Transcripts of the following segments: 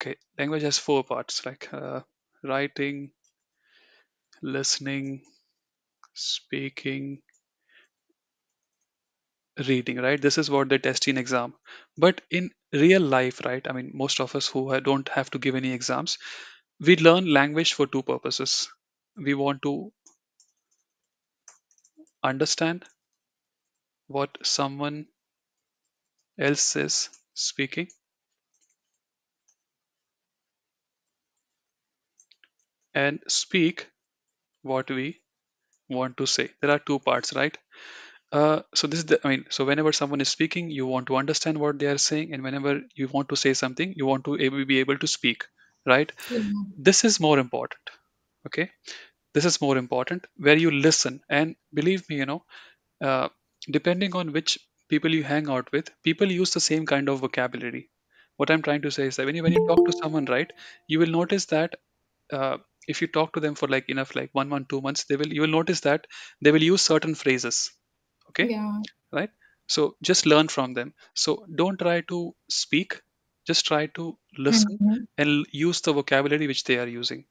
Okay, language has four parts like writing, listening, speaking, reading, right? This is what they test in exam. But in real life, right? I mean, most of us who don't have to give any exams, we learn language for two purposes. We want to understand what someone else is speaking and speak what we want to say. There are two parts, right? So this is the, I mean, so whenever someone is speaking, you want to understand what they are saying, and whenever you want to say something, you want to be able to speak, right? Yeah. This is more important. Okay, this is more important where you listen, and believe me, uh, depending on which people you hang out with, people use the same kind of vocabulary. What I'm trying to say is that when you talk to someone, right, you will notice that uh, if you talk to them for like enough, like 1 month, 2 months, they will you will notice that they will use certain phrases. Okay, Yeah. right? So just learn from them. So don't try to speak, just try to listen Mm-hmm. and use the vocabulary which they are using.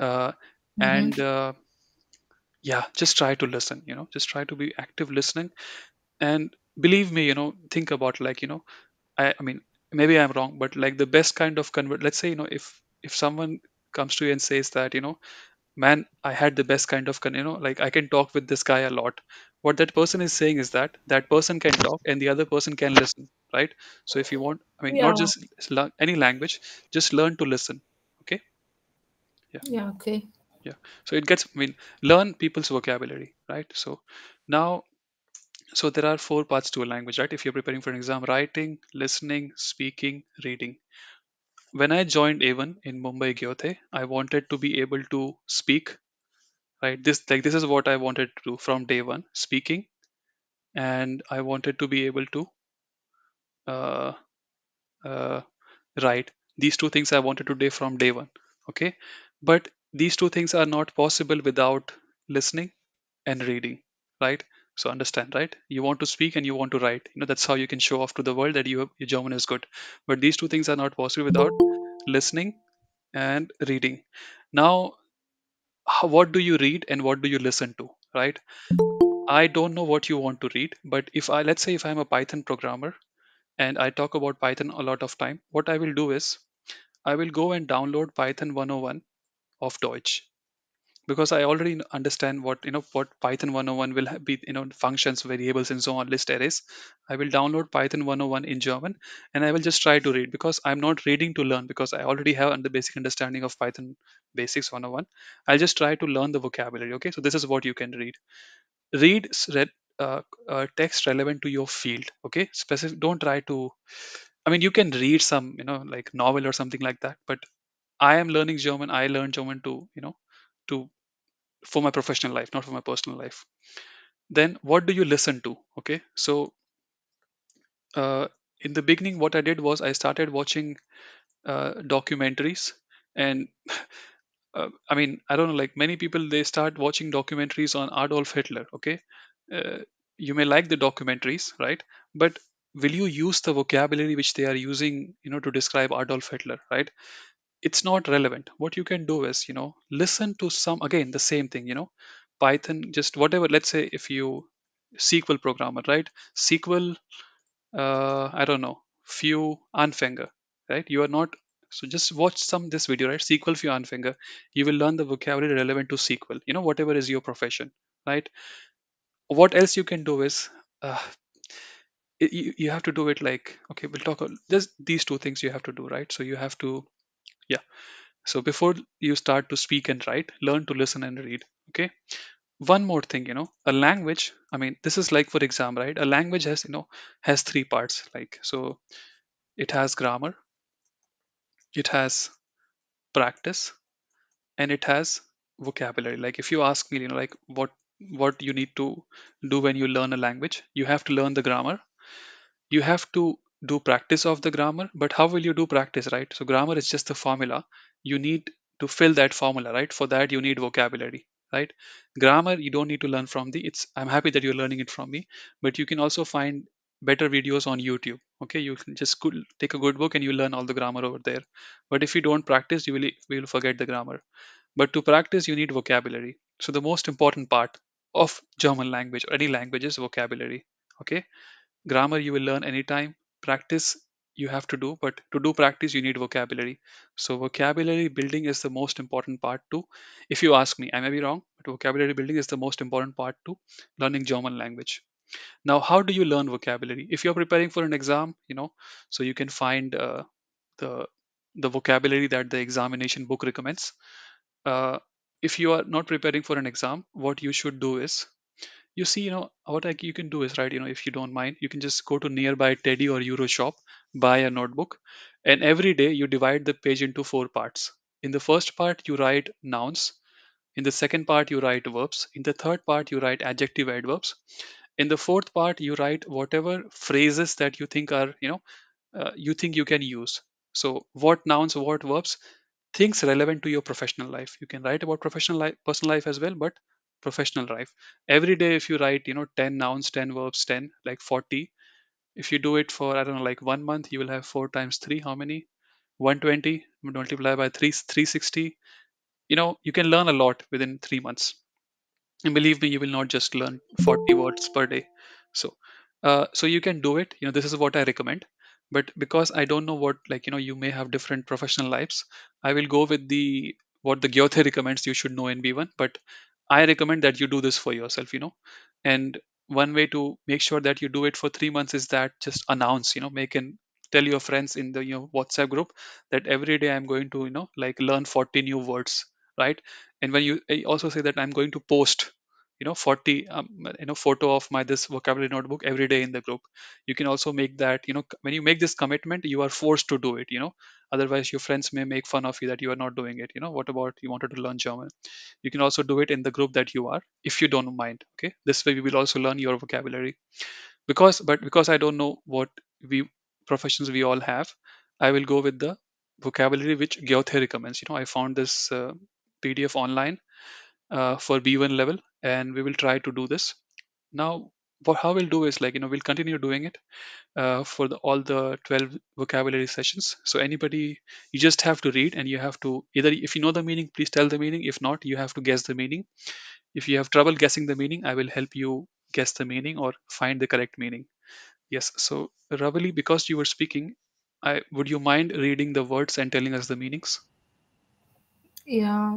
Uh, and Mm-hmm. Yeah, just try to listen, just try to be active listening. And believe me, think about like, I mean, maybe I'm wrong, but like the best kind of convert, let's say, if someone comes to you and says that, man, I had the best kind of like I can talk with this guy a lot. What that person is saying is that that person can talk and the other person can listen, right? So if you want, I mean, not Yeah. just learn any language, just learn to listen. Okay. Yeah. Yeah. Okay. Yeah. So it gets, I mean, learn people's vocabulary, right? So now, so there are four parts to a language, right? If you're preparing for an exam: writing, listening, speaking, reading. When I joined A1 in Mumbai Gyote, I wanted to be able to speak, right? This is what I wanted to do from day one: speaking. And I wanted to be able to uh, uh, write. These two things I wanted to do from day one. Okay, but these two things are not possible without listening and reading, right? So understand, right? You want to speak and you want to write, that's how you can show off to the world that your German is good. But these two things are not possible without listening and reading. Now, what do you read and what do you listen to, right? I don't know what you want to read, but if I let's say if I'm a Python programmer and I talk about Python a lot of time, what I will do is I will go and download Python 101 of Deutsch, because I already understand what Python 101 will be, functions, variables, and so on, list arrays. I will download Python 101 in German and I will just try to read, because I'm not reading to learn, because I already have the basic understanding of Python basics 101. I'll just try to learn the vocabulary. Okay, so this is what you can read. Read text relevant to your field. Okay, specific. Don't try to. I mean, you can read some, like novel or something like that. But I am learning German. I learned German to, to for my professional life, not for my personal life. Then what do you listen to? Okay, so uh, in the beginning, what I did was I started watching documentaries. And I mean, I don't know, like many people, they start watching documentaries on Adolf Hitler. Okay, uh, you may like the documentaries, right? But will you use the vocabulary which they are using, to describe Adolf Hitler, right? It's not relevant. What you can do is, listen to some, again, the same thing, Python, just whatever. Let's say if you SQL programmer, right? SQL, I don't know, few Anfänger, right? You are not, so just watch some this video, right? SQL few Anfänger. You will learn the vocabulary relevant to SQL, whatever is your profession, right? What else you can do is, uh, you have to do it like, okay, we'll talk, just these two things you have to do, right? So you have to, yeah. So before you start to speak and write, learn to listen and read. Okay. One more thing, a language. I mean, this is like for exam, right? A language has, has three parts. Like, so it has grammar, it has practice, and it has vocabulary. Like if you ask me, like what you need to do when you learn a language, you have to learn the grammar. You have to do practice of the grammar. But how will you do practice, right? So grammar is just the formula. You need to fill that formula, right? For that you need vocabulary, right? Grammar you don't need to learn from the, it's, I'm happy that you're learning it from me, but you can also find better videos on YouTube. Okay, you can just take a good book and you learn all the grammar over there. But if you don't practice, you will forget the grammar. But to practice, you need vocabulary. So the most important part of German language or any language is vocabulary. Okay, grammar you will learn anytime. Practice you have to do, but to do practice, you need vocabulary. So vocabulary building is the most important part too. If you ask me, I may be wrong, but vocabulary building is the most important part to learning German language. Now, how do you learn vocabulary? If you're preparing for an exam, so you can find the the vocabulary that the examination book recommends. uh, if you are not preparing for an exam, what you should do is, you see, what you can do is, right, if you don't mind, you can just go to nearby Teddy or Euro shop, buy a notebook, and every day you divide the page into four parts. In the first part, you write nouns. In the second part, you write verbs. In the third part, you write adjective adverbs. In the fourth part, you write whatever phrases that you think are, you think you can use. So, what nouns, what verbs, things relevant to your professional life. You can write about professional life, personal life as well, but professional life. Every day, if you write, 10 nouns, 10 verbs, 10, like 40. If you do it for, I don't know, like 1 month, you will have 4 times 3. How many? 120 multiply by 3, 360. You can learn a lot within 3 months. And believe me, you will not just learn 40 words per day. So you can do it. This is what I recommend. But because I don't know what, like, you may have different professional lives, I will go with the what the Gyothe recommends you should know in B1. But I recommend that you do this for yourself. And one way to make sure that you do it for 3 months is that just announce, make and tell your friends in the WhatsApp group that every day I'm going to, like, learn 40 new words, right? And when you also say that I'm going to post 40 photo of my this vocabulary notebook every day in the group. You can also make that, when you make this commitment, you are forced to do it. Otherwise your friends may make fun of you that you are not doing it. What about you wanted to learn German? You can also do it in the group that you are, if you don't mind. Okay, this way we will also learn your vocabulary. Because I don't know what we professions we all have, I will go with the vocabulary which Gyothe recommends. I found this PDF online for B1 level, and we will try to do this. Now, how we'll do is, like, we'll continue doing it for all the 12 vocabulary sessions. So anybody, you just have to read, and you have to either, if you know the meaning, please tell the meaning. If not, you have to guess the meaning. If you have trouble guessing the meaning, I will help you guess the meaning or find the correct meaning. Yes. So Ravali, because you were speaking, would you mind reading the words and telling us the meanings? Yeah,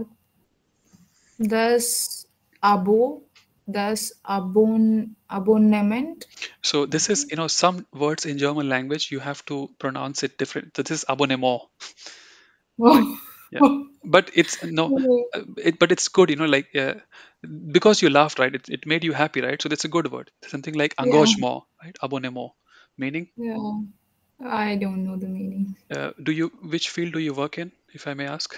there's abo, there's abonnement. So this is, some words in German language you have to pronounce it different. So this is abonnement, right? Yeah, but it's no, but it's good, like, because you laughed, right? It made you happy, right? So that's a good word. Something like Yeah, engagement, right? Abonnement, meaning. yeah. I don't know the meaning. Which field do you work in, if I may ask?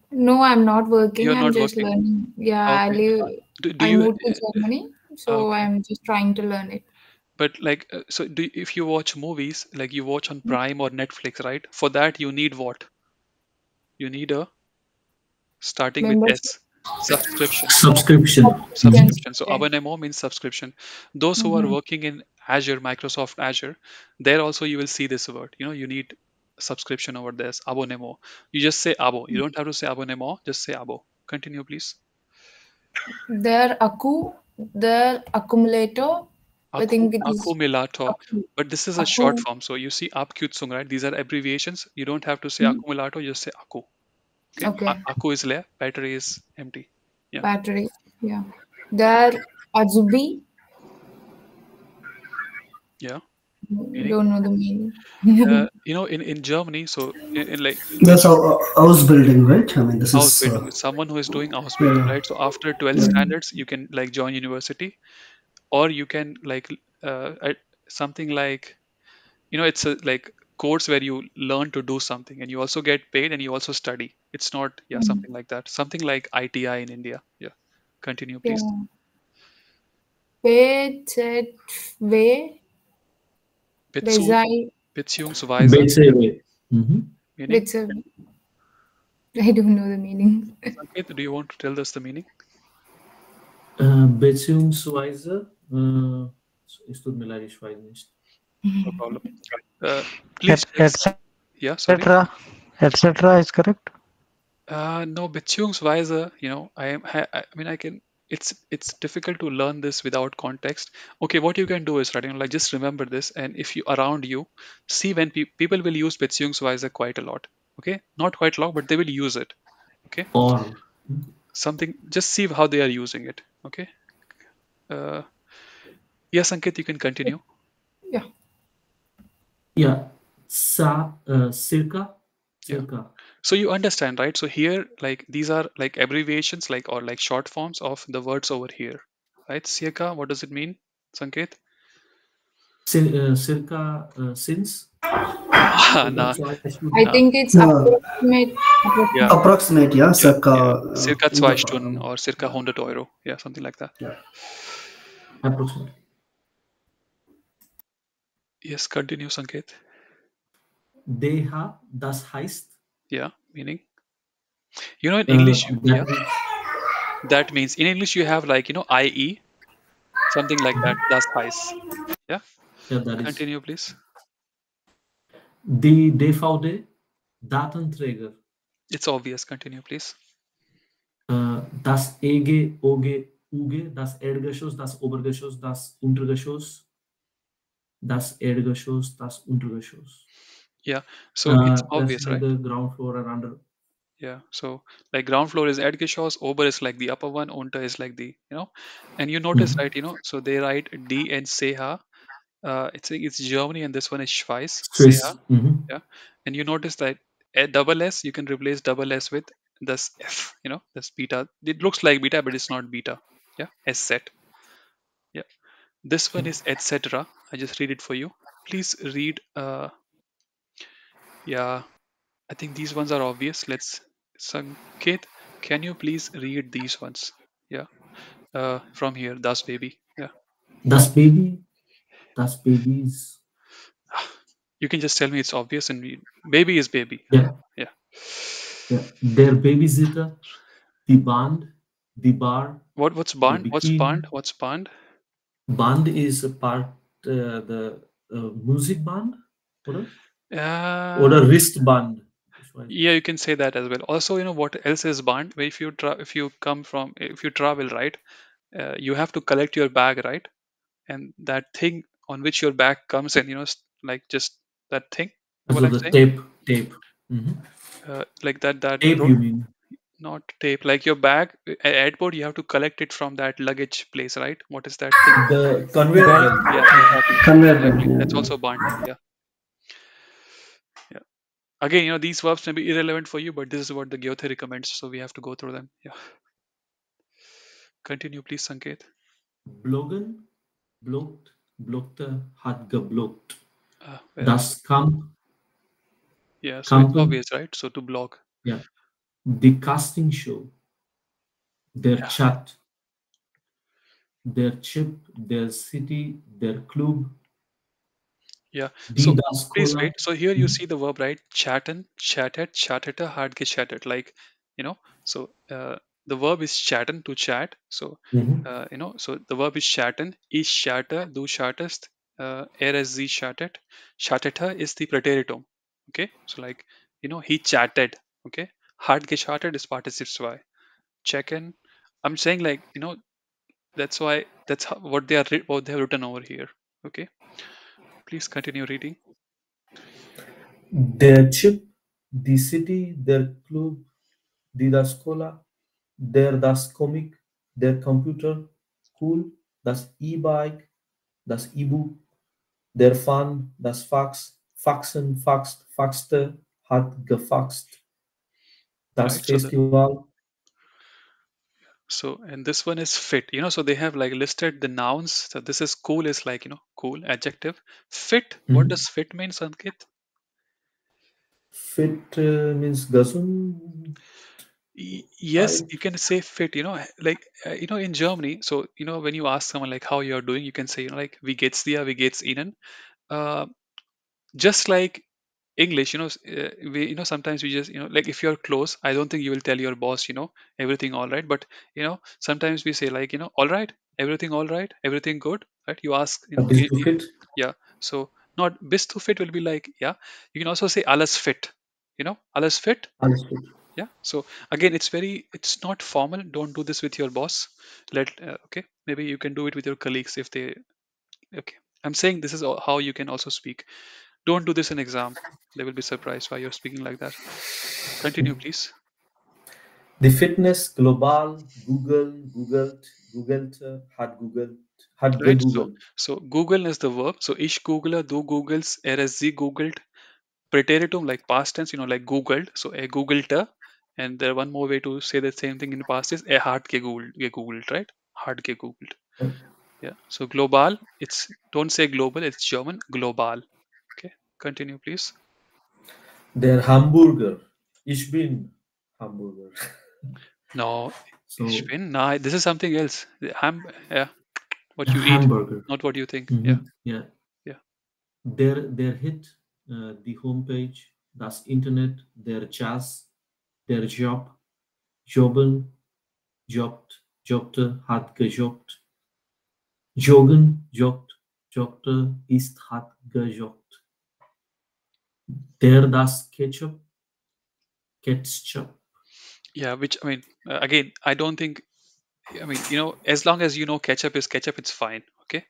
No, I'm not working. You're I'm not just working. learning. Yeah, I Okay. live. Do I you? moved to Germany, so Okay. I'm just trying to learn it. But like, so if you watch movies, like you watch on Prime or Netflix, right? For that, you need what? You need a starting with Membership. S, subscription. Subscription. Yes. Subscription. So Okay. abonnement means subscription. Those who are Mm-hmm. working in Azure, Microsoft Azure, there also you will see this word. You need subscription over there. Abonnement. You just say abo. You don't have to say abonnement. Just say abo. Continue, please. Their accumulator. I think it is Accumulator. accu. But this is a short Accu. form. So you see Abkürzung, right? These are abbreviations. You don't have to say Hmm? accumulator. Just say akku. Okay. Okay. Akku is leer. Battery is empty. Yeah. Battery. Yeah. Their Azubi. Yeah. Meaning. Don't know the meaning. In Germany, so in like That's house building, right? I mean, this house is building, someone who is doing house building, yeah, right? So after 12 yeah. standards, you can, like, join university, or you can, like, something like, it's a, like, course where you learn to do something and you also get paid and you also study. It's not, yeah, something like that, something like ITI in India. Yeah, continue, please. Yeah. Bezetwe. Bezu Bezai. Beziehungsweise, Basically. Mm-hmm. meaning. Betze. I don't know the meaning. Sanket, do you want to tell us the meaning? Beziehungsweise. Es tut mir leid, ich weiß nicht. No problem. Uh, Et, please check. Yeah, sorry. etc. etc. is correct. No, beziehungsweise, I mean, I can. It's difficult to learn this without context. Okay, what you can do is, right, like just remember this, and if you around you see when people will use beziehungsweise quite a lot. Okay, not quite a lot, but they will use it. Okay, Or. something. Just see how they are using it. Okay. Uh, yes, Ankit, you can continue. Yeah. Yeah. Circa. Yeah. Circa. So you understand, right? So here, like these are like abbreviations, like or like short forms of the words over here, right? Siaka, what does it mean, Sanket? Circa since. So Nah, that's why I should. I nah. think it's No, approximate. Yeah, approximate, yeah, yeah, yeah. circa Circa 2 ungefähr. Stunden or circa 100 Euro. Yeah, something like that. Yeah. Approximately. Yes, continue, Sanket. Das heißt. Yeah, meaning. In English, yeah, That means. that means in English you have like, IE, something like that. That's heiß. Yeah, Yeah, that is. continue, please. Die DVD, Datenträger. It's obvious. Continue, please. Das EG, OG, UG, das Erdgeschoss, das Obergeschoss, das Untergeschoss, das Erdgeschoss, das Untergeschoss. Yeah, so it's That's obvious, like right? the ground floor and under. Yeah, so like ground floor is Erdgeschoss, Ober is like the upper one, Unter is like and you notice, right, so they write D and Seha. It's Germany and this one is Schweiz, Seha. Swiss. Yeah, and you notice that a double S, you can replace double S with this F, this beta. It looks like beta, but it's not beta. Yeah, S set. Yeah, this one is etc. I just read it for you. Please read. Yeah, I think these ones are obvious. Let's Sanket, can you please read these ones? Yeah. From here, Das Baby. Yeah. Das Baby, das Babies. You can just tell me it's obvious and baby is baby. Yeah. Yeah. Yeah. Der Babysitter, die Band, die Bar, What's the band? What's bikini. band? What's band? Band is a part, the music band, oder? Oder Wristband. Yeah, you can say that as well. Also, what else is band? Where if you travel, right, you have to collect your bag, right, and that thing on which your bag comes in, like just that thing. You know what Also I'm the saying? tape. Mhm. Like that Tape, you mean? not tape, like your bag at airport, you have to collect it from that luggage place, right? What is that thing? The conveyor Belt. belt. Yeah, exactly. Conveyor belt, Exactly. That's yeah. also bond. Yeah. Yeah. Again, these verbs may be irrelevant for you, but this is what the Goethe recommends, so we have to go through them. Yeah. Continue, please, Sanket. Bloggen, blockt, blockte, hat geblockt. Where are Das Camp, Yeah, so it's Kampen, obvious, right? So to block. yeah. The casting show, their Yeah. chat, their chip, their city, their club, Yeah. die So das please Cola. wait. So here you see the verb, right? Chatten, chatted, chatted, hard get chatted. Like, so the verb is chatten, to chat. So, so the verb is chatten, is chatter, du chattest, er is sie chattet. Chatteta is the preteritum. Okay. So like, he chatted. Okay. Hard get chatted is participes Y. Check in. I'm saying like, that's why that's what what they have written over here. Okay. Please continue reading. Their chip, the city, their club, die das Cola, der das Comic, der Computer, cool, das E-Bike, das E-Book, der Fun, das Fax, Faxen, faxt, faxte, hat gefaxt, das Right. So Festival. and this one is fit, so they have like listed the nouns. So this is cool is like, cool adjective. Fit, what does fit mean, Sankit? Fit means gesund. Yes, you can say fit, like, in Germany. So, when you ask someone like how you're doing, you can say, like, wie geht's dir, wie geht's Ihnen? Uh, just like English, sometimes we just, like if you're close, I don't think you will tell your boss, everything all right. But, sometimes we say like, all right, everything good, right? You ask, This to fit. yeah. So not bis to fit will be like, yeah. You can also say alles fit, alles fit. Understood. Yeah. So again, it's not formal. Don't do this with your boss. Okay. Maybe you can do it with your colleagues if they, okay. I'm saying this is how you can also speak. Don't do this in exam. They will be surprised why you're speaking like that. Continue, please. The fitness global Googled, had Right. So, gegoogelt. Google is the verb. So, ich google, du googles, er is sie googled. Präteritum like past tense, like googled. So, er googlete. And there one more way to say the same thing in past is er hat gegoogled, right? Hat gegoogled. Yeah. So, global, it's don't say global, it's German, global. Okay. Continue, please. Der Hamburger. Ich bin Hamburger. No, ich So bin, nah, this is something else. Yeah, what you eat, hamburger. not what you think. Yeah. Yeah. Yeah. Der Hit, die Homepage, das Internet, der Jazz, der Job, jobben, jobbte, hat gejobbt, joggen, joggte, ist, hat gejoggt. Der das Ketchup. Yeah, which I mean, again, I don't think. I mean, as long as ketchup is ketchup, it's fine. Okay.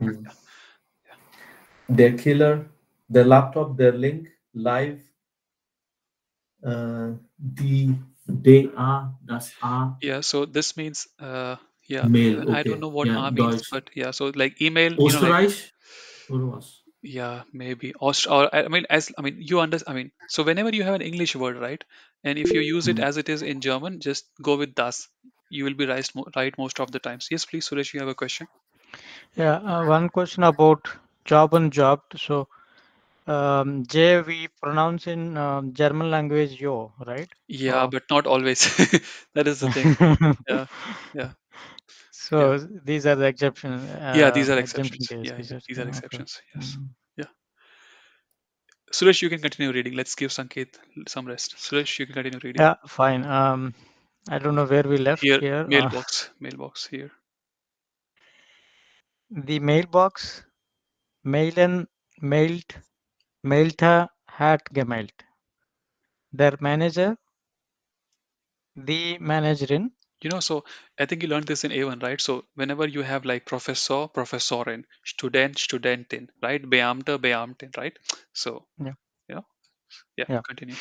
Der Killer, der Laptop, der Link, live, die DA, das A, Yeah. So this means, yeah. Mail, I don't okay. know what Ja, A means, Deutsch. but yeah. So like email, like Österreich oder was? yeah, maybe or I mean, you understand. I mean, so whenever you have an English word, right, and if you use it as it is in German, just go with das. You will be right most of the times. Yes, please, Suresh, you have a question. Yeah, one question about job and job. So, J we pronounce in German language yo, right? Yeah, Or but not always. That is the thing. Yeah, yeah, yeah. so these are the Yeah, these are exemption exceptions. cases. Yeah, these are Okay. exceptions. Yes. Mm. Yeah. Suresh, you can continue reading. Let's give Sanket some rest. Suresh, you can continue reading. Yeah, fine. I don't know where we left Here, here. mailbox here. The mailbox, mailen, mailed, mailte, hat gemailt. Der Manager, die Managerin. So I think you learned this in A1, right? So whenever you have like professor, professorin, student, studentin, right? Beamter, beamtin, right? So, Yeah, you know, yeah, yeah. continue.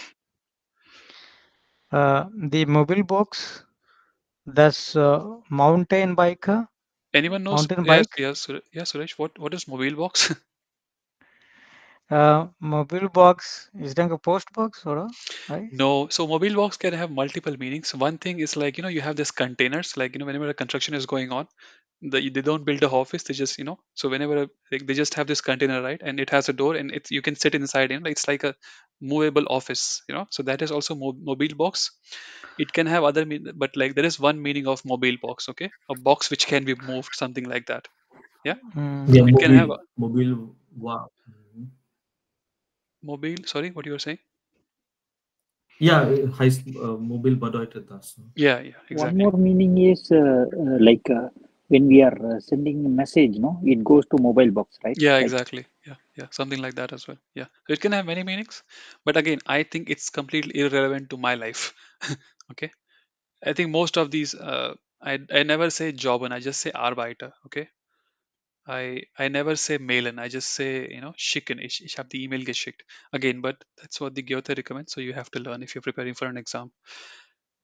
The mobile box, das mountain biker, Anyone knows? mountain Yes, bike. yes, yes, Suresh. What is mobile box? Mobile box is like a post box, or right? No, so mobile box can have multiple meanings. One thing is like, you have this containers, like, whenever a construction is going on, they don't build a office, they just, so whenever like, they just have this container, right? And it has a door and it's you can sit inside, it's like a movable office, so that is also mobile box. It can have other but like there is one meaning of mobile box, okay? A box which can be moved, something like that. Yeah. So Yeah, it can have a mobile, wow. mobile, sorry, what you were saying? Ja, heißt mobil bedeutet das. Yeah, yeah, One exactly. more meaning is like when we are sending a message, no, it goes to mobile box, right? Yeah, Like exactly. Yeah, yeah, something like that as well. Yeah. So it can have many meanings, but again, I think it's completely irrelevant to my life. Okay. I think most of these, I never say Jobben, I just say Arbeiter. Okay. I never say mailen, I just say, schicken. Ich habe die E-Mail geschickt. Again, but that's what the Goethe recommends. So you have to learn if you're preparing for an exam.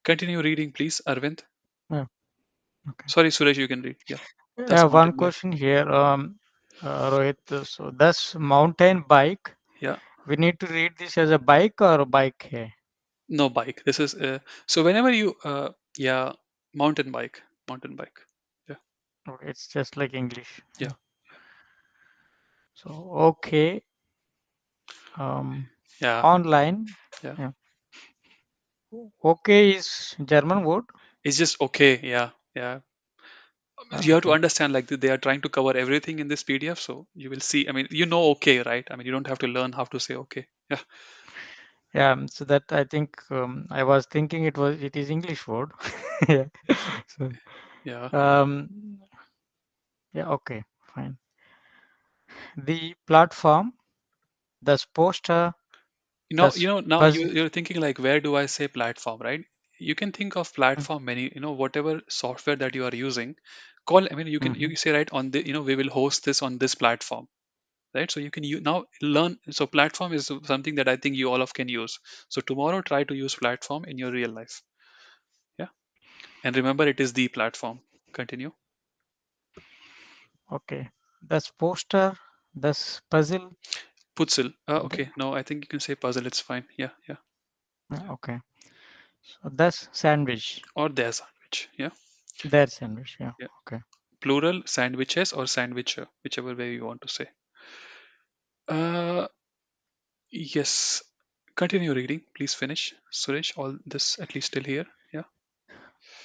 Continue reading, please, Arvind. Yeah. Okay. Sorry, Suresh, you can read. Yeah. That's Yeah, one mountain bike. question here, Rohit. So that's mountain bike. Yeah. We need to read this as a bike or a bike here. No bike. This is so whenever you yeah, mountain bike. Mountain bike. Yeah. Okay, it's just like English. Yeah. So okay. Yeah. Online. Yeah. Yeah. Okay is German word. It's just okay. Yeah. Yeah. You have to Okay. understand like they are trying to cover everything in this PDF. So you will see. I mean, okay, right? I mean, you don't have to learn how to say okay. Yeah. Yeah, so that I think I was thinking it is English word. Yeah. So Yeah. yeah, okay, fine. The platform, the poster, Now puzzle. you're thinking like, where do I say platform, right? You can think of platform many, whatever software that you are using. I mean, you say, right, on the, we will host this on this platform, right? So you can now learn. So platform is something that I think you all of can use. So tomorrow, try to use platform in your real life. Yeah. And remember, it is the platform. Continue. Okay, that's poster, that's puzzle. Putzil. Okay. No, I think you can say puzzle. It's fine. Yeah. Yeah. Okay, so that's sandwich. Or their sandwich. Yeah. Their sandwich. Yeah. Yeah. Okay. Plural sandwiches or sandwicher, whichever way you want to say. Uh, yes. Continue reading. Please finish, Suresh. All this at least till here. Yeah.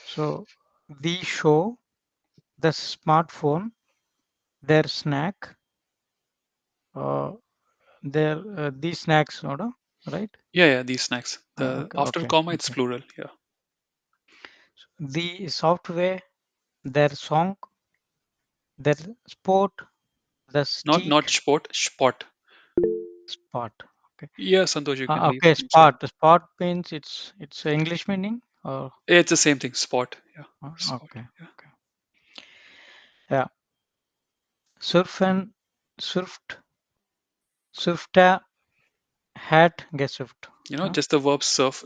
So the show, the smartphone, their snack, uh, their these snacks order, right? Yeah. Yeah. These snacks. The Okay, after okay, comma, it's okay. plural. Yeah. The software, their song, their sport, the Not steak, sport. Spot. spot. Okay. Yeah, Santosh, you can leave. Okay, I'm sorry. spot. Spot means it's a English meaning or It's the same thing. Spot. Yeah. Spot. okay, Yeah. okay. Yeah. Surf and surfed, surfta, hat, get surfed. Huh? Just the verb surf.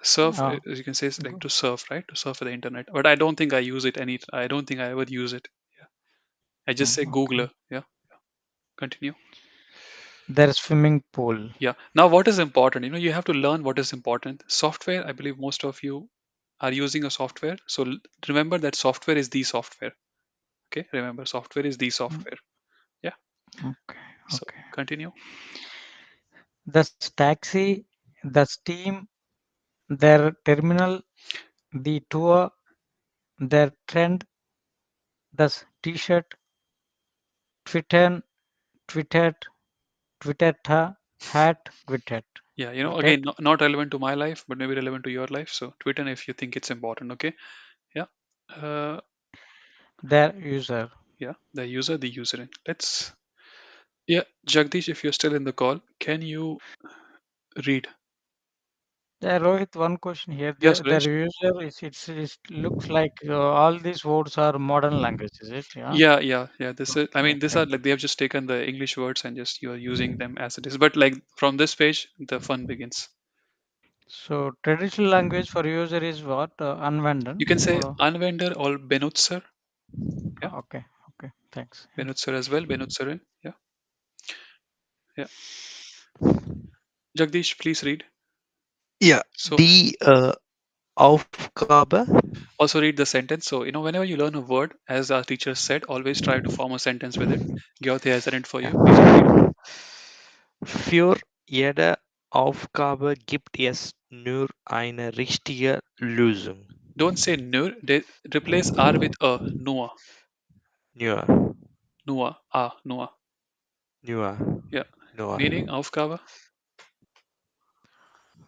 Surf. Uh, As you can say, is like to surf, right? To surf the internet. But I don't think I use it any. I don't think I ever use it. Yeah. I just say okay. Googler. Yeah. Continue. There's swimming pool. Yeah. Now, what is important? You have to learn what is important. Software, I believe most of you are using a software. So remember that software is the software. Okay. Remember, software is the Mm, software. Yeah. okay, So okay. continue. The taxi, the steam, their terminal, the tour, their trend, the t-shirt, Twitter, tweeted, tweeted, hat, tweeted, Yeah. tweeted, Again, not relevant to my life, but maybe relevant to your life. So Twitter if you think it's important. Okay. Yeah. Uh, their user. yeah. The user. Let's. Yeah. Jagdish, if you're still in the call, can you read? Yeah, Rohit, one question here. Yeah, Their Suresh. user it looks like all these words are modern language, is it? Yeah. Yeah, yeah, yeah. This is, I mean, these Okay. are like they have just taken the English words and just you're using them as it is. But like from this page, the fun begins. So traditional language for user is what? You can Användan say or Anwender or Benutzer. Yeah, okay, okay, thanks. Yeah. Benutzer as well. Benutzerin. Yeah, yeah. Jagdish, please read. Yeah, So die Aufgabe. also read the sentence. So whenever you learn a word, as our teacher said, always try to form a sentence with it. Gyothe has done it for you. Please read. Für jede Aufgabe gibt es nur eine richtige Lösung. Don't say nur. Replace R with a. Nur. Nur, Nur. Ah. Nur. nur, Yeah. nur. Meaning Aufgabe.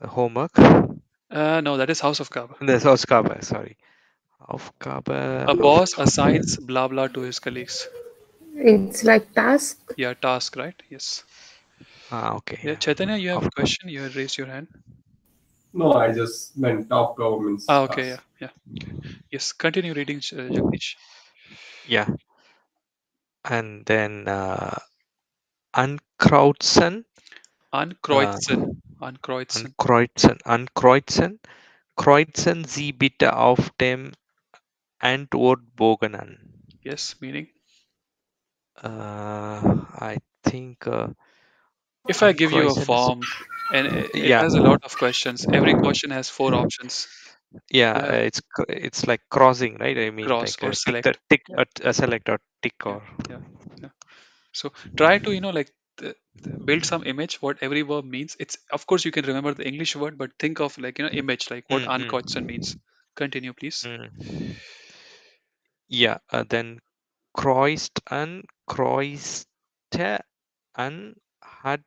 Homework. No, that is Hausaufgabe. Das Aufgabe, sorry. Aufgabe. A boss assigns blah blah to his colleagues. It's like task. Yeah, task, right? Yes. Okay. Yeah, Yeah. Chaitanya, you have a Aufgabe. question? You had raised your hand. No, I just meant top government's Okay, yeah, task. yeah. Okay. Yes, continue reading, Jagdish. Yeah. And then Ankreuzen. Ankreuzen. Ankreuzen. Kreuzen Sie bitte auf dem Antwortbogen an. Yes, meaning? I think If I give you a Ankreuzen is form and it yeah, has a lot of questions, every question has 4 options. Uh, it's like crossing, right? I mean, Cross like or tick the select. tick Yeah, select or tick yeah, or yeah, yeah. So try to, like build some image what every verb means. It's of course you can remember the English word, but think of like image like what mm, ankreuzen mm, means. Continue, please. mm. Yeah, then kreuzte an hat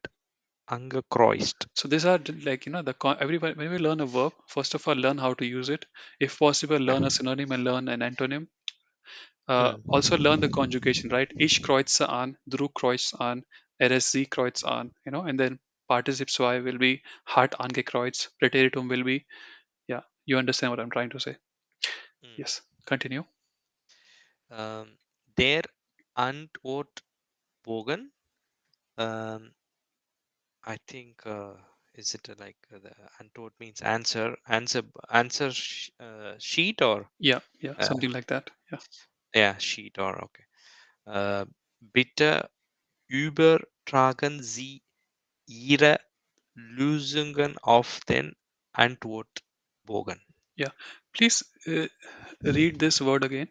angekreuzed. So these are like everybody when we learn a verb, first of all learn how to use it. If possible, learn a synonym and learn an antonym. Also learn the conjugation, right? Ich kreuze an, du kreuzt an, sie kreuzt an, and then participle zwei will be hat angekreuzt, Präteritum will be, yeah, you understand what I'm trying to say. Mm. Yes, continue. Der Antwortbogen. I think is it like the Antwort means answer sheet or Yeah, uh, something like that. Yeah, sheet or okay. Bitte übertragen Sie Ihre Lösungen auf den Antwortbogen. yeah. Please read this word again.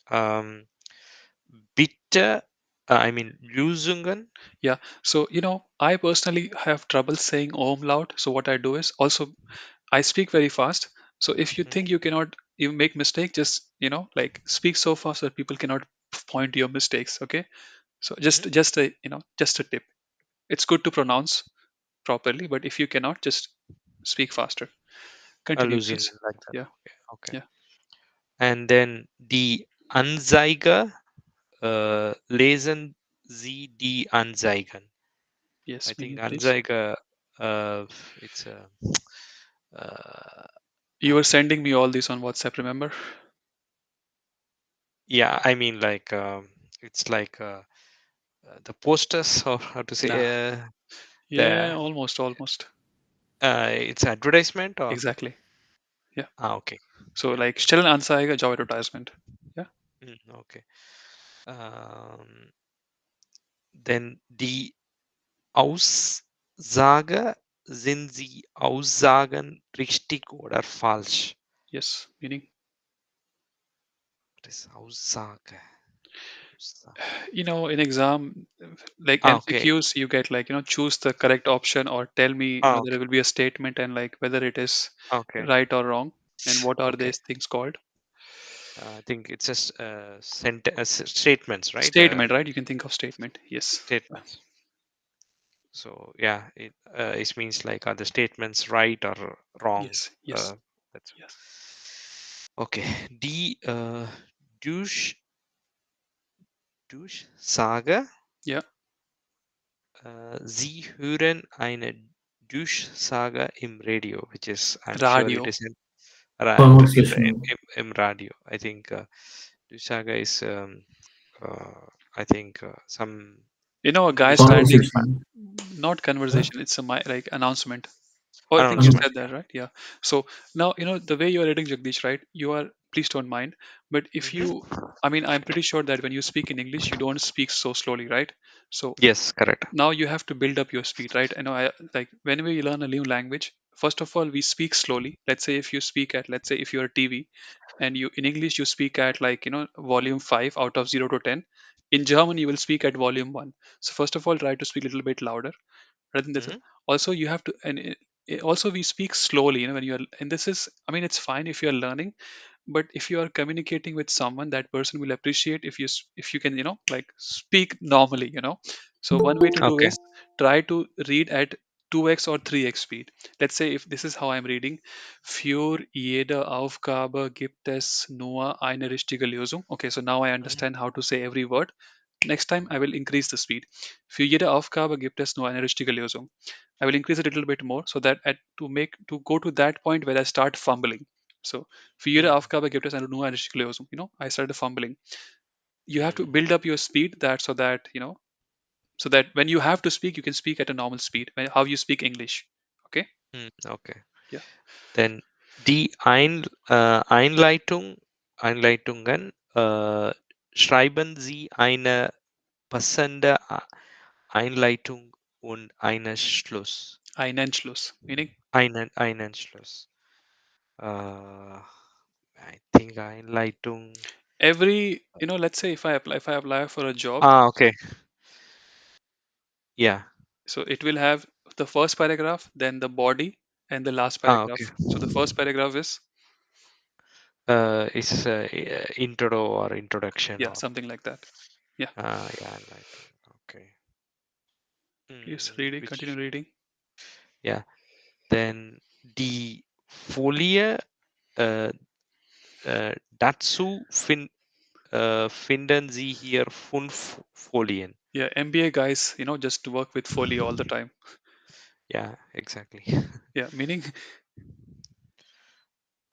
Um, bitte, I mean Lösungen. Yeah. So, I personally have trouble saying umlaut. So what I do is also I speak very fast. So if you Mhm, think you cannot even make mistake, just like speak so fast that people cannot point to your mistakes. Okay. So mhm. just a tip. It's good to pronounce properly, but if you cannot, just speak faster. Continue, please. Lösungen like that. Yeah. Okay, okay. Yeah. And then die Anzeige. Lesen Sie die Anzeigen. Yes, I think meaning please. Anzeige, it's a, uh, You I were think, sending me all this on WhatsApp, remember? yeah, I mean like, it's like the posters or how to say, Nah. Yeah, the, almost. it's advertisement or, Exactly. Yeah. okay. So Yeah. like Stellenanzeige, job advertisement. Yeah. Okay. Um, then die Aussage, sind Sie Aussagen richtig oder falsch? Yes, meaning What is Aussage? Aussage. in exam like Okay. MCQs you get like choose the correct option or tell me whether it Okay. will be a statement and like whether it is Okay. right or wrong and what are Okay. these things called. I think it's just statements, right? Statement, right? You can think of statement. Yes. Statements. So yeah, it means like are the statements right or wrong? Yes. That's Yes. okay. Die Durchsage. Yeah. Sie hören eine Durchsage im Radio, which is I'm sure it Radio. is in Conversation. im Radio. I think Durchsage is I think some A guy English standing, Conversation. not Huh? conversation, it's a like announcement. Oh, I think you announcement. said that, right? Yeah. So now, the way you're reading Jagdish, right? You are, please don't mind. But if you, Mhm. I mean, I'm pretty sure that when you speak in English, you don't speak so slowly, right? So Yes, correct. now you have to build up your speed, right? I know, like when we learn a new language, first of all, we speak slowly. Let's say if you speak at, let's say if you're a TV and you, in English, you speak at like, volume 5 out of 0 to 10. In German, you will speak at volume 1. So first of all, try to speak a little bit louder rather than this. Mhm. Also you have to, and also we speak slowly, when you're, and this is, I mean, it's fine if you're learning, but if you are communicating with someone, that person will appreciate if if you can, like speak normally, so one way to do Okay. is try to read at 2x or 3x speed. Let's say if this is how I'm reading: für jede Aufgabe gibt es nur eine richtige Lösung. Okay, so now I Mhm. understand how to say every word. Next time I will increase the speed. Für jede Aufgabe gibt es nur eine richtige Lösung. I will increase it a little bit more so that to go to that point where I start fumbling. So für jede Mm. Aufgabe gibt es nur eine richtige Lösung. I started fumbling. You have to Mm. build up your speed that so that when you have to speak, you can speak at a normal speed. How you speak English. Okay. Okay. Yeah. Then die Einleitungen schreiben Sie eine passende Einleitung und einen Schluss. Einen Schluss. Meaning Einen Schluss. I think Einleitung. every, let's say if I apply for a job, Okay. Yeah. so it will have the first paragraph, then the body, and the last Okay. paragraph. So the first paragraph is, It's intro or introduction yeah, or something like that. Yeah. yeah, Einleitung. Okay. Please reading. Which, Continue reading. yeah. Then die Folie dazu finden Sie hier 5 Folien. Yeah, MBA guys, just work with Folio all the time. Yeah, exactly. Yeah, meaning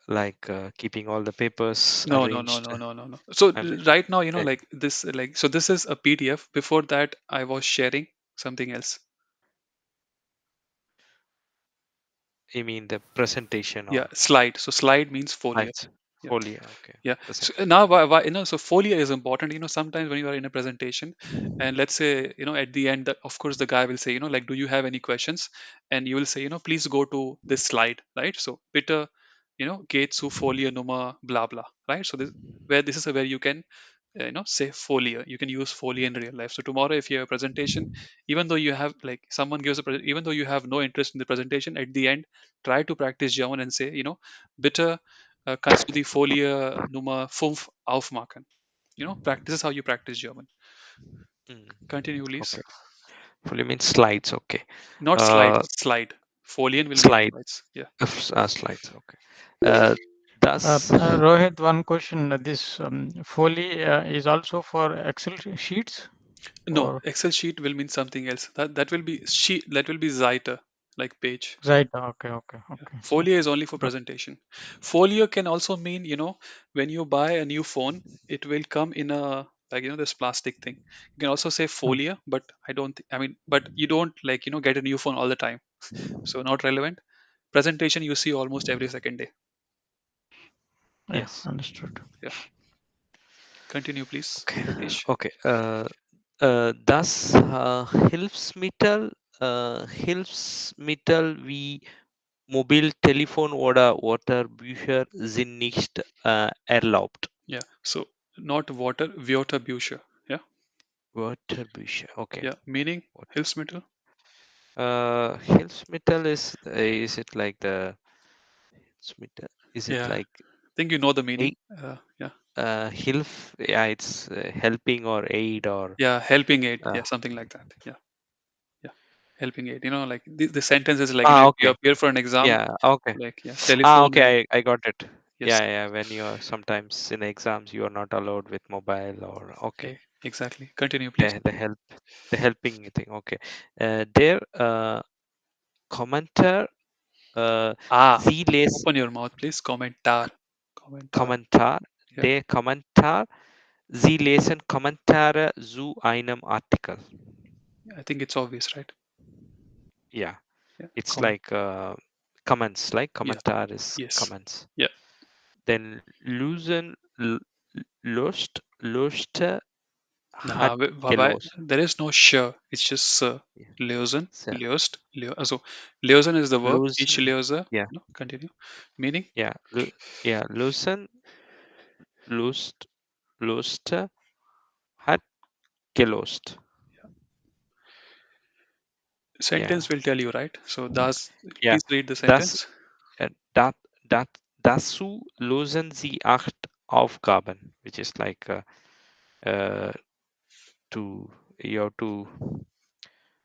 Like keeping all the papers no. arranged. So And right now, uh, like this, like so this is a PDF. Before that, I was sharing something else. you mean the presentation Yeah, or slide. So slide means Folio. slides? Yeah. Folia, okay. Yeah. So Presentation. now, why, so Folio is important. Sometimes when you are in a presentation, and let's say, at the end, of course, the guy will say, like, do you have any questions? And you will say, please go to this slide, right? So bitte, geht zu Folie Nummer blah blah, right? So this is where you can, say Folie. You can use Folie in real life. So tomorrow, if you have a presentation, even though you have like someone gives even though you have no interest in the presentation, at the end, try to practice German and say, bitte kannst du die Folie Nummer 5 aufmachen? Practice is how you practice German. Mm, Continue, please. okay. Folia means slides, okay. Not slide, slide. Folien will be Slide. slides. Yeah. Slides, okay. Thus, Rohit, one question. This Foley is also for Excel sheets? No, Or Excel sheet will mean something else. That will be sheet. That will be Seite, like page. right? Okay. Yeah. Folio is only for presentation. Folio can also mean, when you buy a new phone, it will come in a like this plastic thing. You can also say folia, but but you don't like get a new phone all the time, so not relevant. Presentation you see almost every second day. Yeah, yes. understood. Yeah. Continue, please, Okay. Jagdish. Okay. Das Hilfsmittel wie Mobiltelefon oder Wörterbücher sind nicht erlaubt. Yeah. So not water, Wörterbücher. Yeah. Wörterbücher. Okay. Yeah. Meaning What? Hilfsmittel. Hilfsmittel is it like the Hilfsmittel? Is it Yeah. like I think you know the meaning. Yeah. Hilf? Yeah, it's helping or aid or Yeah. Helping aid. uh, Yeah. Something like that. Yeah. Yeah. Helping aid. Like the sentence is like, if you okay. appear for an exam, Yeah, okay. like, yeah, telephone and Okay, I got it. yes. Yeah, when you are sometimes in exams you are not allowed with mobile or okay. Exactly. Continue, please. The helping thing. Okay. There Kommentar Sie lesen Open your mouth, please. Kommentar. Kommentar. Yeah. Der Kommentar Sie lesen Kommentare zu einem Artikel. I think it's obvious, right? Yeah. Yeah. It's like comments, like Kommentar is Yes. comments. Yeah. Then löste hat gelost. There is no sh. It's just sir. Yeah. Lösen, So, löst, so lösen is the verb. Ich lösen, löse. yeah. No, continue. Meaning? Yeah. Lösen, löste hat gelost. Sentence will tell you, right? So please read the Das, sentence. dazu lösen Sie 8 Aufgaben, which is like you have to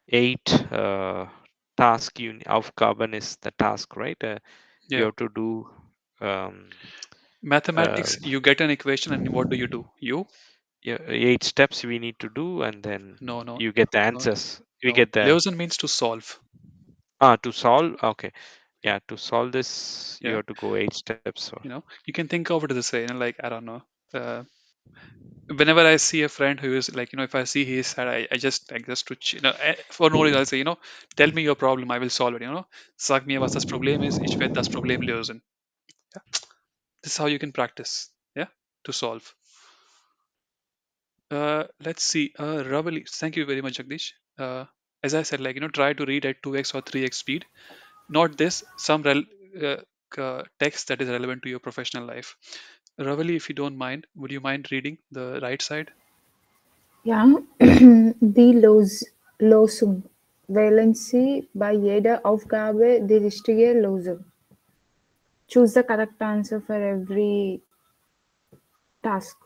8 task. Aufgaben is the task, right? You have to do Mathematics, you get an equation and what do? You 8 steps we need to do, and then no you get the answers. We no. get the Lösen means to solve. to solve. Okay, yeah, to solve this you have to go 8 steps. So. You can think of it this way, like, I don't know. Whenever I see a friend who is like, if I see he is sad, I just like just to for no reason I'll say, tell me your problem, I will solve it. Sag mir, was das Problem ist, ich werde das Problem lösen. Yeah. This is how you can practice. Yeah, to solve. Let's see. Ravali, thank you very much, Jagdish. As I said, like, try to read at 2x or 3x speed. Not this, some text that is relevant to your professional life. Ravali, if you don't mind, would you mind reading the right side? Ja, die Losung. Wählen Sie bei jeder Aufgabe die richtige Lösung. Choose the correct answer for every task.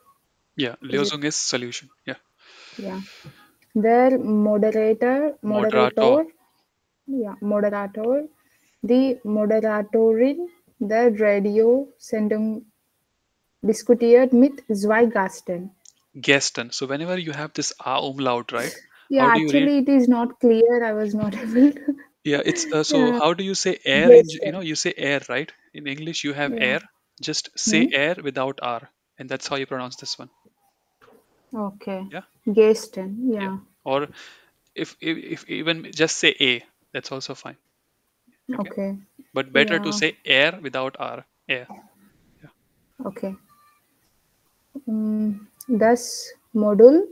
Yeah, Lösung is solution. Yeah. Yeah. Der Moderator, Moderator. ja, Moderator, die Moderatorin der Radiosendung diskutiert mit zwei Gästen. Gästen. So whenever you have this A umlaut, right? Yeah, How do you read? actually, it is not clear. I was not able to. Yeah, it's so Uh, how do you say air in, Gästen. you say air, right? In English, you have Yeah. air. Just say Hmm? air without R, and that's how you pronounce this one. Okay. Yeah, Gästen. yeah. Yeah. Or if even just say A, that's also fine. Okay, Okay. but better to Yeah. say air without R. Air. Yeah. Okay. Das Modell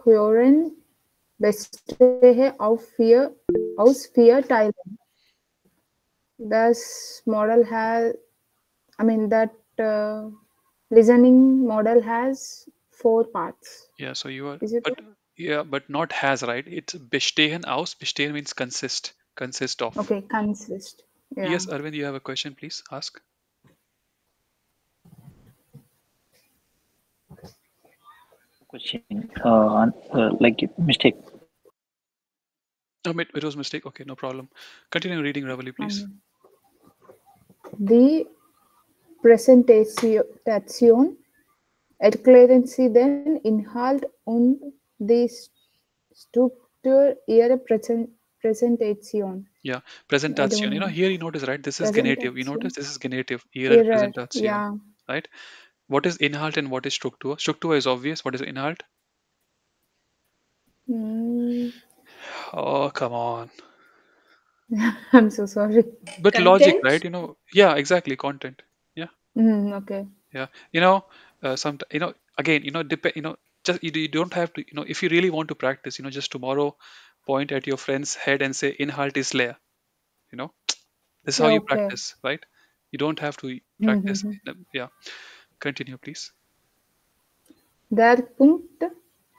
hören Bestehe aus vier Teilen. Das Model has, that listening model has four parts. Yeah. So you are, Is it? but yeah, but not has, right? It's bestehen aus. Bestehen means consist of. Okay, consist. Yeah. Yes, Arvind, you have a question, please ask. Question. Like mistake. Oh, it was mistake. Okay, no problem. Continue reading, Ravali, please. Die Präsentation erklären Sie den Inhalt und die Struktur Ihrer Präsentation. Yeah, I presentation. don't know. Here you notice, right? This is genitive. You notice Präsentation. this is genitive. Ihre Ihrer, Präsentation, yeah. right? What is Inhalt and what is Struktur? Struktur is obvious. What is Inhalt? Mm, Oh, come on. I'm so sorry. But logic, right? Content? Yeah, exactly. Content. Yeah, Okay. yeah. Some, again, just you don't have to, if you really want to practice, just tomorrow point at your friend's head and say Inhalt ist leer. You know, this is how Yeah, you okay. practice, right? You don't have to practice. Yeah. Continue, please. Der Punkt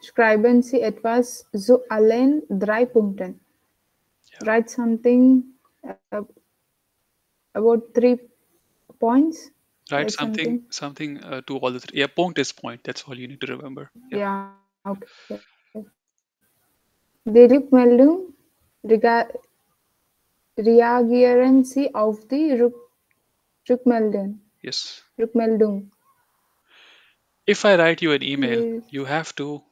schreiben Sie etwas zu allen drei Punkten. Yeah. Write something about 3 points. Right, Write something to all the three. Yeah, point is point. That's all you need to remember. Yeah. Yeah, okay. Die Rückmeldung reagieren Sie auf die Rückmeldung. Yes. Rückmeldung. If I write you an email, Is you have to,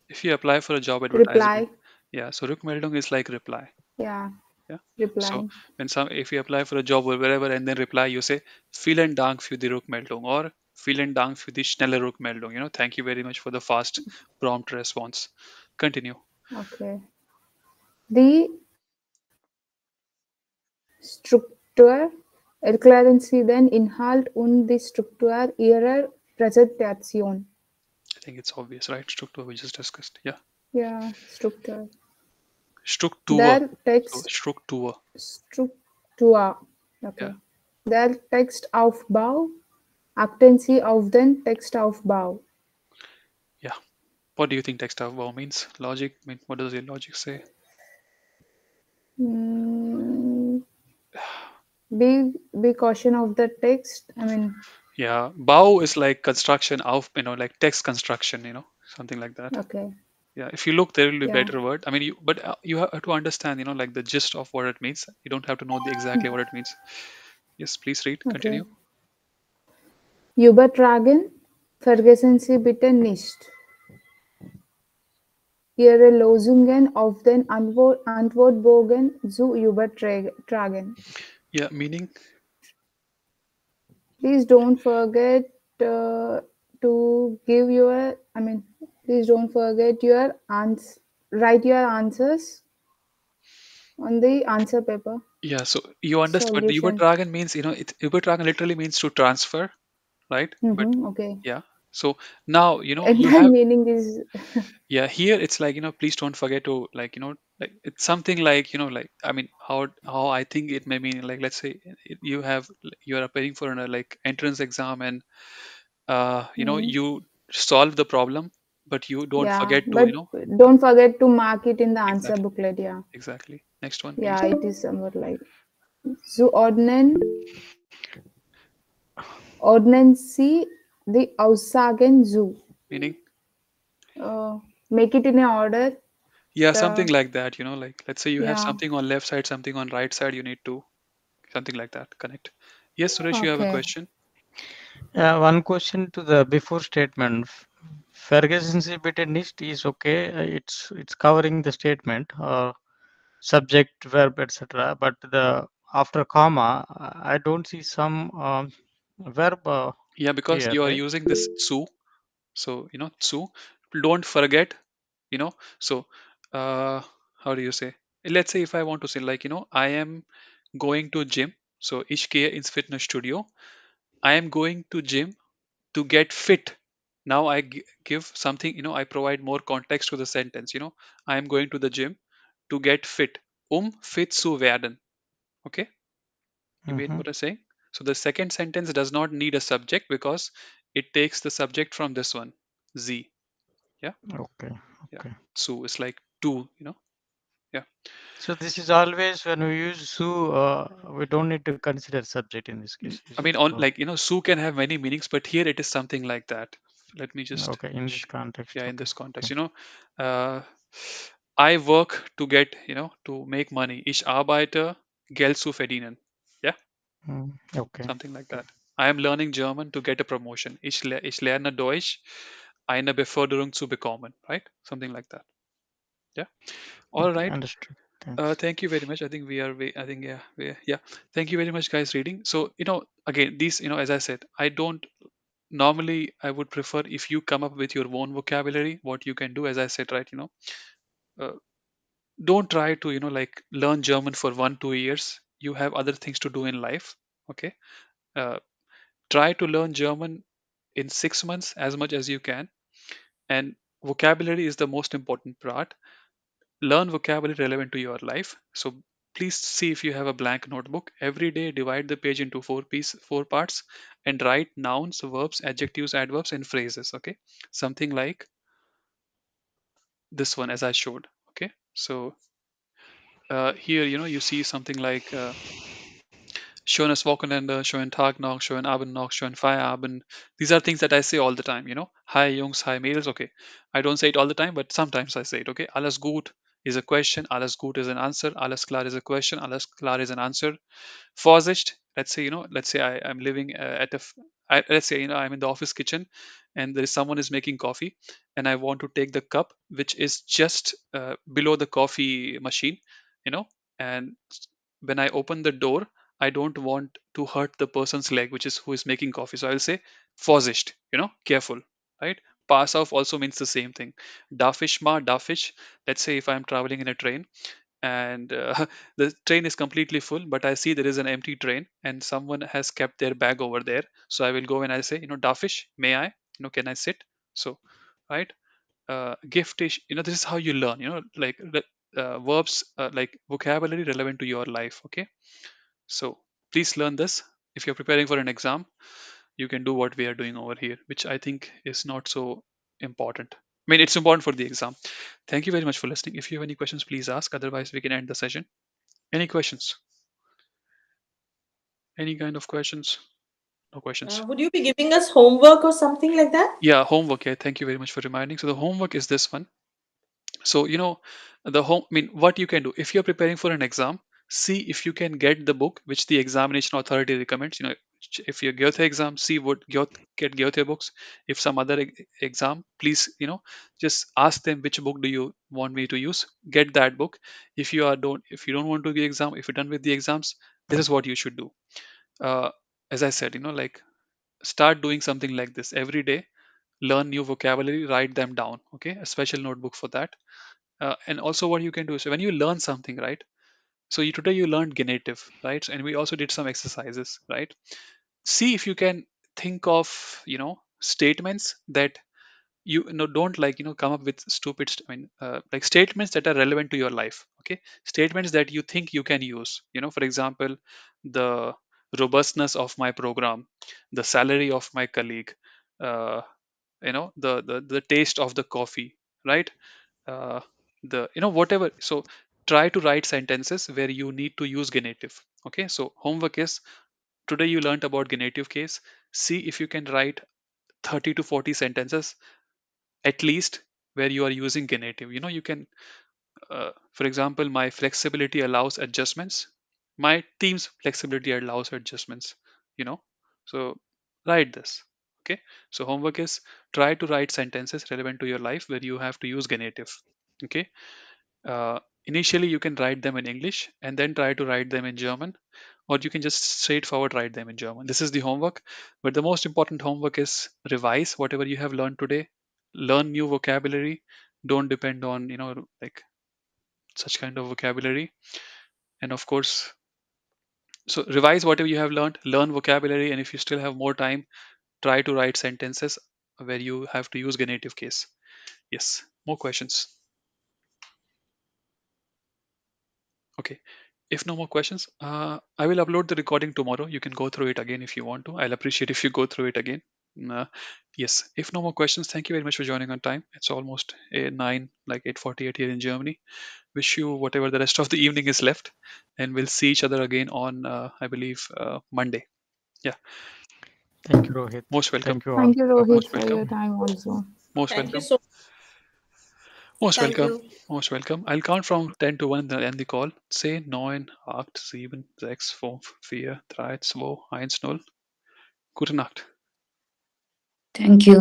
if you apply for a job advertisement, reply. yeah, so Rückmeldung is like reply. Yeah, Yeah. reply. So if you apply for a job or wherever and then reply, you say vielen Dank für die Rückmeldung or vielen Dank für die schnelle Rückmeldung. Thank you very much for the fast, prompt response. Continue. Okay. Die Struktur erklären Sie den Inhalt und die Struktur Ihrer Präsentation. I think it's obvious, right? Struktur we just discussed. Yeah. Ja, Struktur. Struktur. Der Text. So, Struktur. Struktur. Okay. Yeah. Der Textaufbau. Achten Sie auf den Textaufbau. Yeah. What do you think textaufbau means? Logic? What does your logic say? Be caution of the text. Yeah, Bau is like construction of, like text construction, something like that. Okay. Yeah, if you look, there will be Yeah. better word. But you have to understand, like the gist of what it means. You don't have to know exactly what it means. Yes, please read. Continue. Übertragen. Vergessen Sie bitte nicht, Ihre Lösungen auf den Antwortbogen zu übertragen. Yeah, meaning? Please don't forget to give your, please don't forget your write your answers on the answer paper. Yeah, so you understand, but the Solution. übertragen means, übertragen literally means to transfer, right? But Okay. yeah, so now, you Entire have, meaning is yeah, here it's like, please don't forget to, like, like it's something like, how I think it may mean, like, let's say you are appearing for an like entrance exam and you solve the problem, but you don't forget to, but don't forget to mark it in the answer Exactly. booklet. Yeah. Exactly. Next one, Yeah, please. it is somewhat like zuordnen Sie die Aussagen zu. Meaning? make it in a order. Yeah, The something like that, like let's say you have yeah. something on left side, something on right side, you need to something like that connect. Yes, Suresh, you have a Okay. question. One question to the before statement. Vergessen is okay. It's covering the statement, subject, verb, etc. But the after comma, I don't see some verb Yeah, because here, you are right? using this zu. So, zu, don't forget, you know. So, how do you say? Let's say if I want to say, like, I am going to gym. So, ich gehe ins Fitnessstudio. I am going to gym to get fit. Now I give something, I provide more context to the sentence, I am going to the gym to get fit. Fit zu werden. Okay. You get Mm-hmm. what I'm saying? So the second sentence does not need a subject because it takes the subject from this one, Z. Yeah, Okay. yeah. Okay. So it's like two. Yeah. So this is always when we use su, we don't need to consider subject in this case, is I it? mean, on Oh, like Su can have many meanings, but here it is something like that. Let me just, okay, in this context. yeah, in Okay. this context, Okay. uh, I work to get, to make money. Ich arbeite, Geld zu verdienen. Yeah, Okay. something like that. I am learning German to get a promotion. Ich lerne Deutsch, eine Beförderung zu bekommen. Right? Something like that. Yeah. All Okay. right. Understood. Thanks. Thank you very much. I think we are. I think yeah, yeah. Thank you very much, guys. Reading. So again, these as I said, I don't normally. I would prefer if you come up with your own vocabulary. What you can do, as I said, right? Uh, don't try to like learn German for 1 2 years. You have other things to do in life. Okay. Uh, Try to learn German in 6 months as much as you can, and vocabulary is the most important part. Learn vocabulary relevant to your life. So please see if you have a blank notebook. Every day, divide the page into four parts, and write nouns, verbs, adjectives, adverbs, and phrases. Okay, something like this one as I showed. Okay, so here you see something like. Schönes Wochenende, schönen Tag noch, schönen Abend noch, schönen Feierabend. These are things that I say all the time. Hi Jungs, hi Mädels. Okay, I don't say it all the time, but sometimes I say it. Okay, alles gut is a question, alles gut is an answer, alles klar is a question, alles klar is an answer. Vorsicht, let's say I'm living let's say I'm in the office kitchen, and there is someone is making coffee, and I want to take the cup which is just below the coffee machine, you know and when I open the door, I don't want to hurt the person's leg, which is who is making coffee. So I'll say Vorsicht, careful, right? Pass off also means the same thing. Darf ich. Let's say if I'm traveling in a train, and the train is completely full, but I see there is an empty train and someone has kept their bag over there. So I will go and I say, darf ich, may I, can I sit? So, right? Giftish, this is how you learn, like verbs, like vocabulary relevant to your life. Okay, so please learn this. If you're preparing for an exam, you can do what we are doing over here, which I think is not so important. I mean, it's important for the exam. Thank you very much for listening. If you have any questions, please ask. Otherwise, we can end the session. Any questions? Any kind of questions? No questions. Would you be giving us homework or something like that? Yeah, homework. Yeah, thank you very much for reminding. So the homework is this one. So the home. I mean, what you can do if you're preparing for an exam, see if you can get the book which the examination authority recommends. If your Goethe exam, see what get Goethe books. If some other exam, please just ask them which book do you want me to use. Get that book. If you don't want to the exam, if you're done with the exams, this is what you should do. Uh, as I said, like start doing something like this every day. Learn new vocabulary, write them down. Okay, a special notebook for that. And also what you can do is when you learn something, right? So today you learned genitive, right? And we also did some exercises, right? See if you can think of statements that don't like come up with stupid like statements that are relevant to your life. Okay, statements that you think you can use. For example, the robustness of my program, the salary of my colleague, the taste of the coffee, right? uh, the whatever. So try to write sentences where you need to use genitive. Okay, so homework is today you learned about genitive case. See if you can write 30 to 40 sentences at least where you are using genitive. You can, for example, my flexibility allows adjustments. My team's flexibility allows adjustments. You know, so write this. Okay. So homework is try to write sentences relevant to your life where you have to use genitive. Okay. Initially, you can write them in English and then try to write them in German, or you can just straightforward write them in German. This is the homework. But the most important homework is revise whatever you have learned today, learn new vocabulary. Don't depend on, like such kind of vocabulary. And of course, so revise whatever you have learned, learn vocabulary, and if you still have more time, try to write sentences where you have to use genitive case. Yes, more questions. Okay. If no more questions, I will upload the recording tomorrow. You can go through it again if you want to. I'll appreciate if you go through it again. Yes. If no more questions, thank you very much for joining on time. It's almost 9, like 8:48 here in Germany. Wish you whatever the rest of the evening is left, and we'll see each other again on, I believe, Monday. Yeah. Thank you, Rohit. Most welcome. Thank you all. Thank you, Rohit, Most for your welcome. time also. Most Thank you welcome. so Most Thank welcome. you. Most welcome. I'll count from 10 to 1 and then end the call. 10, 9, 8, 7, 6, 5, 4, 3, 2, 1, 0. Gute Nacht. Thank you.